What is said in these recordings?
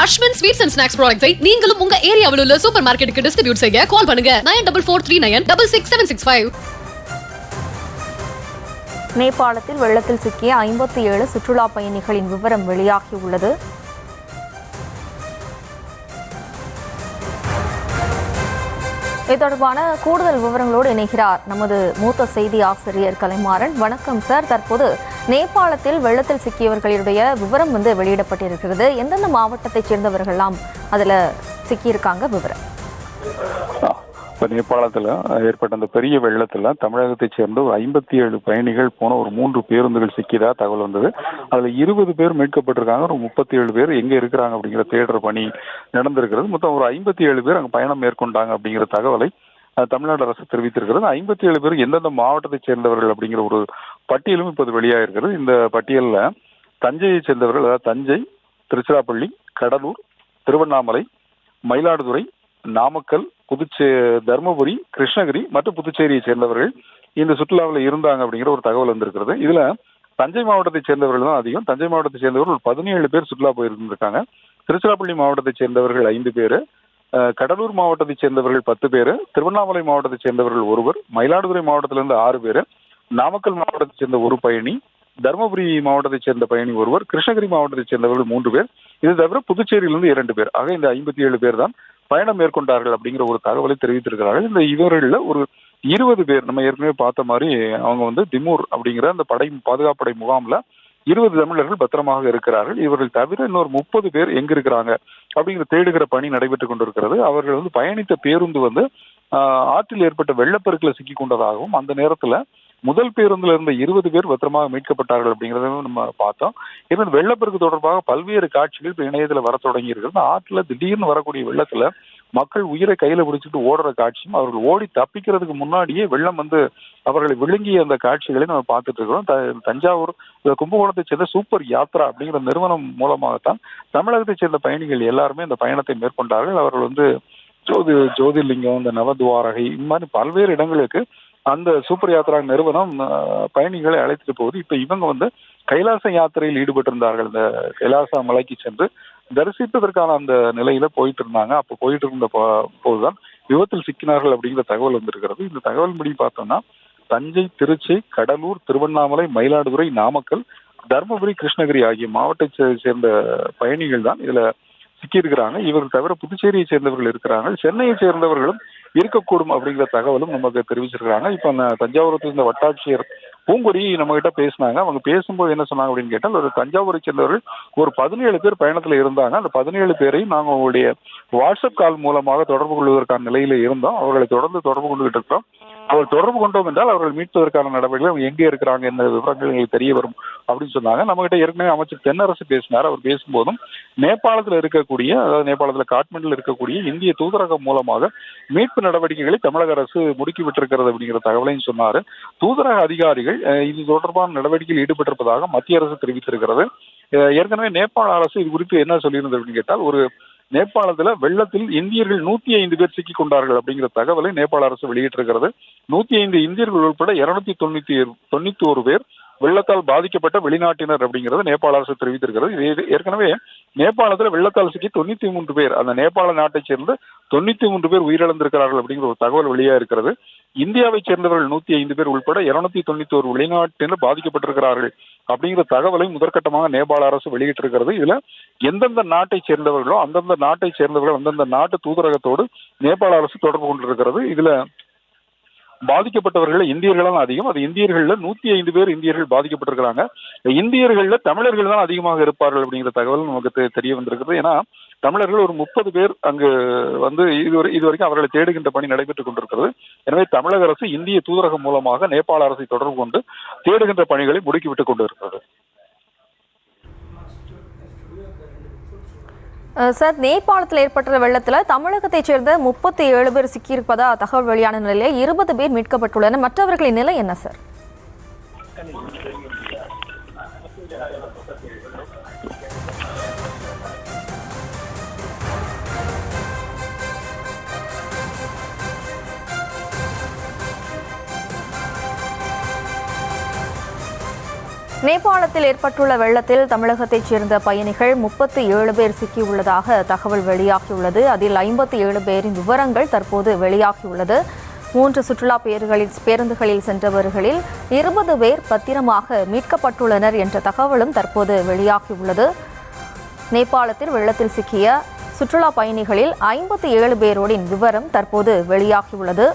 Ashwin sweets and snacks ப்ராடக்ட்ஸை நீங்களும் உங்க ஏரியாவில் உள்ள சூப்பர் மார்க்கெட்டுக்கு டிஸ்ட்ரிபியூட் செய்ய கால் பண்ணுங்க 9443966765. நேபாளத்தில் வெள்ளத்தில் சிக்கிய 57 சுற்றுலா பயணிகளின் விவரம் வெளியாகியுள்ளது. இது தொடர்பான கூடுதல் விவரங்களோடு இணைகிறார் நமது மூத்த செய்தி ஆசிரியர் கலைமாறன். வணக்கம் சார். தற்போது நேபாளத்தில் வெள்ளத்தில் சிக்கியவர்களுடைய விவரம் வெளியிடப்பட்டிருக்கிறது. எந்தெந்த மாவட்டத்தைச் சேர்ந்தவர்கள்லாம் அதில் சிக்கியிருக்காங்க விவரம்? இப்போ நேபாளத்தில் ஏற்பட்ட அந்த பெரிய வெள்ளத்தில் தமிழகத்தைச் சேர்ந்த ஒரு 57 பயணிகள் போன ஒரு 3 பேருந்துகள் சிக்கியதா தகவல் வந்தது. அதில் 20 பேர் மீட்கப்பட்டிருக்காங்க. ஒரு 37 பேர் எங்கே இருக்கிறாங்க அப்படிங்கிற தேடுற பணி நடந்திருக்கிறது. மொத்தம் ஒரு 57 பேர் அங்கே பயணம் மேற்கொண்டாங்க அப்படிங்கிற தகவலை தமிழ்நாடு அரசு தெரிவித்திருக்கிறது. 57 பேர் எந்தெந்த மாவட்டத்தைச் சேர்ந்தவர்கள் அப்படிங்கிற ஒரு பட்டியலும் இப்போது வெளியாகிருக்கிறது. இந்த பட்டியலில் தஞ்சையைச் சேர்ந்தவர்கள், அதாவது தஞ்சை, திருச்சிராப்பள்ளி, கடலூர், திருவண்ணாமலை, மயிலாடுதுறை, நாமக்கல், தருமபுரி, கிருஷ்ணகிரி மற்றும் புதுச்சேரியை சேர்ந்தவர்கள் இந்த சுற்றுலாவில் இருந்தாங்க அப்படிங்கிற ஒரு தகவல் வந்திருக்கிறது. இதுல தஞ்சை மாவட்டத்தை சேர்ந்தவர்கள் தான் அதிகம். தஞ்சை மாவட்டத்தை சேர்ந்தவர்கள் ஒரு 17 பேர் சுற்றுலா போயிருந்திருக்காங்க. திருச்சிராப்பள்ளி மாவட்டத்தை சேர்ந்தவர்கள் 5 பேர், கடலூர் மாவட்டத்தை சேர்ந்தவர்கள் 10 பேர், திருவண்ணாமலை மாவட்டத்தை சேர்ந்தவர்கள் 1 பேர், மயிலாடுதுறை மாவட்டத்திலிருந்து 6 பேர், நாமக்கல் மாவட்டத்தை சேர்ந்த 1 பயணி, தருமபுரி மாவட்டத்தை சேர்ந்த பயணி 1 பேர், கிருஷ்ணகிரி மாவட்டத்தை சேர்ந்தவர்கள் 3 பேர், இது தவிர புதுச்சேரியிலிருந்து 2 பேர். ஆக இந்த 57 பேர் தான் பயணம் மேற்கொண்டார்கள் அப்படிங்கிற ஒரு தகவலை தெரிவித்திருக்கிறார்கள். இந்த இவர்களில் ஒரு 20 பேர் நம்ம ஏற்கனவே பார்த்த மாதிரி அவங்க திமூர் அப்படிங்கிற அந்த பாதுகாப்படை முகாம்ல 20 தமிழர்கள் பத்திரமாக இருக்கிறார்கள். இவர்கள் தவிர இன்னொரு 30 பேர் எங்க இருக்கிறாங்க அப்படிங்கிற தேடுகிற பணி நடைபெற்றுக் கொண்டிருக்கிறது. அவர்கள் பயணித்த பேருந்து ஆற்றில் ஏற்பட்ட வெள்ளப்பெருக்கில் சிக்கி கொண்டதாகவும் அந்த நேரத்துல முதல் பேருந்துல இருந்த 20 பேர் பத்திரமாக மீட்கப்பட்டார்கள் அப்படிங்கிறத நம்ம பார்த்தோம். இந்த வெள்ளப்பெருக்கு தொடர்பாக பல்வேறு காட்சிகள் இப்ப இணையத்துல வர தொடங்கி இருக்கிறது. ஆற்றுல திடீர்னு வரக்கூடிய வெள்ளத்துல மக்கள் உயிரை கையில பிடிச்சிட்டு ஓடுற காட்சியும், அவர்கள் ஓடி தப்பிக்கிறதுக்கு முன்னாடியே வெள்ளம் அவர்களை விழுங்கிய அந்த காட்சிகளை நம்ம பார்த்துட்டு இருக்கிறோம். தஞ்சாவூர், கும்பகோணத்தை சேர்ந்த சூப்பர் யாத்ரா அப்படிங்கிற நிறுவனம் மூலமாகத்தான் தமிழகத்தை சேர்ந்த பயணிகள் எல்லாருமே இந்த பயணத்தை மேற்கொண்டார்கள். அவர்கள் ஜோதிர்லிங்கம், இந்த நவதுவாரகை, இந்த மாதிரி பல்வேறு இடங்களுக்கு அந்த சூப்பர் யாத்ரா நிறுவனம் பயணிகளை அழைத்துட்டு போகுது. இப்ப இவங்க கைலாச யாத்திரையில் ஈடுபட்டிருந்தார்கள். இந்த கைலாச மலைக்கு சென்று தரிசிப்பதற்கான அந்த நிலையில போயிட்டு இருந்தாங்க. அப்போ போயிட்டு இருந்த போதுதான் விபத்தில் சிக்கினார்கள் அப்படிங்கிற தகவல் வந்திருக்கிறது. இந்த தகவல் படி பார்த்தோம்னா தஞ்சை, திருச்சி, கடலூர், திருவண்ணாமலை, மயிலாடுதுறை, நாமக்கல், தருமபுரி, கிருஷ்ணகிரி ஆகிய மாவட்டத்தை சேர்ந்த பயணிகள் தான் இதுல சிக்கியிருக்கிறாங்க. இவர்கள் தவிர புதுச்சேரியை சேர்ந்தவர்கள் இருக்கிறாங்க. சென்னையை சேர்ந்தவர்களும் இருக்கக்கூடும் அப்படிங்கிற தகவலும் நமக்கு தெரிவிச்சிருக்காங்க. இப்ப தஞ்சாவூரத்தில் இருந்த வட்டாட்சியர் பூங்கொடி நம்ம கிட்ட பேசினாங்க. அவங்க பேசும்போது என்ன சொன்னாங்க அப்படின்னு கேட்டால், ஒரு தஞ்சாவூரை சேர்ந்தவர்கள் ஒரு 17 பேர் பயணத்துல இருந்தாங்க. அந்த 17 பேரையும் நாங்கள் உங்களுடைய வாட்ஸ்அப் கால் மூலமாக தொடர்பு கொள்வதற்கான நிலையில இருந்தோம். அவர்களை தொடர்ந்து தொடர்பு கொண்டுகிட்டு இருக்கிறோம். அவர்கள் தொடர்பு கொண்டோம் என்றால் அவர்கள் மீட்பதற்கான நடவடிக்கைகள் அவங்க எங்கே இருக்கிறாங்க, என்ன விவரங்கள் எங்களுக்கு தெரிய வரும் அப்படின்னு சொன்னாங்க. நம்ம கிட்ட ஏற்கனவே அமைச்சர் தென்னரசு பேசினார். அவர் பேசும்போதும் நேபாளத்தில் இருக்கக்கூடிய, அதாவது நேபாளத்தில் காட்மண்டில் இருக்கக்கூடிய இந்திய தூதரகம் மூலமாக மீட்பு நடவடிக்கைகளை தமிழக அரசு முடுக்கி விட்டிருக்கிறது அப்படிங்கிற தகவலையும் சொன்னார். தூதரக அதிகாரிகள் இது தொடர்பான நடவடிக்கையில் ஈடுபட்டிருப்பதாக மத்திய அரசு தெரிவித்திருக்கிறது. ஏற்கனவே நேபாள அரசு இது குறித்து என்ன சொல்லியிருந்தது அப்படின்னு கேட்டால், ஒரு நேபாளத்துல வெள்ளத்தில் இந்தியர்கள் 105 பேர் சிக்கிக் கொண்டார்கள் அப்படிங்கிற தகவலை நேபாள அரசு வெளியிட்டிருக்கிறது. 105 இந்தியர்கள் உட்பட 291 பேர் வெள்ளத்தால் பாதிக்கப்பட்ட வெளிநாட்டினர் அப்படிங்கிறது நேபாள அரசு தெரிவித்திருக்கிறது. ஏற்கனவே நேபாளத்துல வெள்ளத்தால் சிக்கி 93 பேர், அந்த நேபாள நாட்டை சேர்ந்து 93 பேர் உயிரிழந்திருக்கிறார்கள் அப்படிங்கிற ஒரு தகவல் வெளியா இருக்கிறது. இந்தியாவை சேர்ந்தவர்கள் 105 பேர் உட்பட 291 வெளிநாட்டினர் பாதிக்கப்பட்டிருக்கிறார்கள் அப்படிங்கிற தகவலை முதற்கட்டமாக நேபாள அரசு வெளியிட்டிருக்கிறது. இதுல எந்தெந்த நாட்டை சேர்ந்தவர்களோ அந்தந்த நாட்டை சேர்ந்தவர்கள் அந்தந்த நாட்டு தூதரகத்தோடு நேபாள அரசு தொடர்பு கொண்டிருக்கிறது. இதுல பாதிக்கப்பட்டவர்கள் இந்தியர்கள் அதிகம். அது இந்தியர்கள்ல 105 பேர் இந்தியர்கள் பாதிக்கப்பட்டிருக்கிறாங்க. இந்தியர்கள்ல தமிழர்கள் தான் அதிகமாக இருப்பார்கள் அப்படிங்கிற தகவல் நமக்கு தெரிய வந்திருக்கிறது. ஏன்னா தமிழர்கள் ஒரு 30 பேர் அங்கு இதுவரைக்கும் அவர்களை தேடுகின்ற பணி நடைபெற்றுக் கொண்டிருக்கிறது. எனவே தமிழக அரசு இந்திய தூதரகம் மூலமாக நேபாள அரசை தொடர்பு கொண்டு தேடுகின்ற பணிகளை முடுக்கிவிட்டுக் கொண்டிருக்கிறது. சார், நேபாளத்தில் ஏற்பட்ட வெள்ளத்தில் தமிழகத்தைச் சேர்ந்த 37 பேர் சிக்கியிருப்பதா தகவல் வெளியான நிலையில் 20 பேர் மீட்கப்பட்டுள்ளனர். மற்றவர்களின் நிலை என்ன சார்? நேபாளத்தில் ஏற்பட்டுள்ள வெள்ளத்தில் தமிழகத்தைச் சேர்ந்த பயணிகள் 37 பேர் சிக்கியுள்ளதாக தகவல் வெளியாகியுள்ளது. அதில் 57 பேரின் விவரங்கள் தற்போது வெளியாகியுள்ளது. 3 சுற்றுலா பேருந்துகளில் சென்றவர்களில் 20 பேர் பத்திரமாக மீட்கப்பட்டுள்ளனர் என்ற தகவலும் தற்போது வெளியாகியுள்ளது. நேபாளத்தில் வெள்ளத்தில் சிக்கிய சுற்றுலா பயணிகளில் 57 பேரோடின் விவரம் தற்போது வெளியாகியுள்ளது.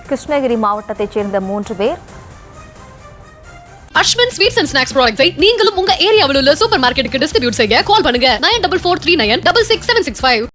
கிருஷ்ணகிரி மாவட்டத்தைச் சேர்ந்த 3 பேர். அஸ்வின் ஸ்வீட்ஸ் அண்ட் ஸ்நாக்ஸ் ப்ராடக்ட்ஸை நீங்களும் உங்க ஏரியாவில் உள்ள சூப்பர் மார்க்கெட்டுக்கு டிஸ்ட்ரிபியூட் செய்ய கால் பண்ணுங்க 9443966765.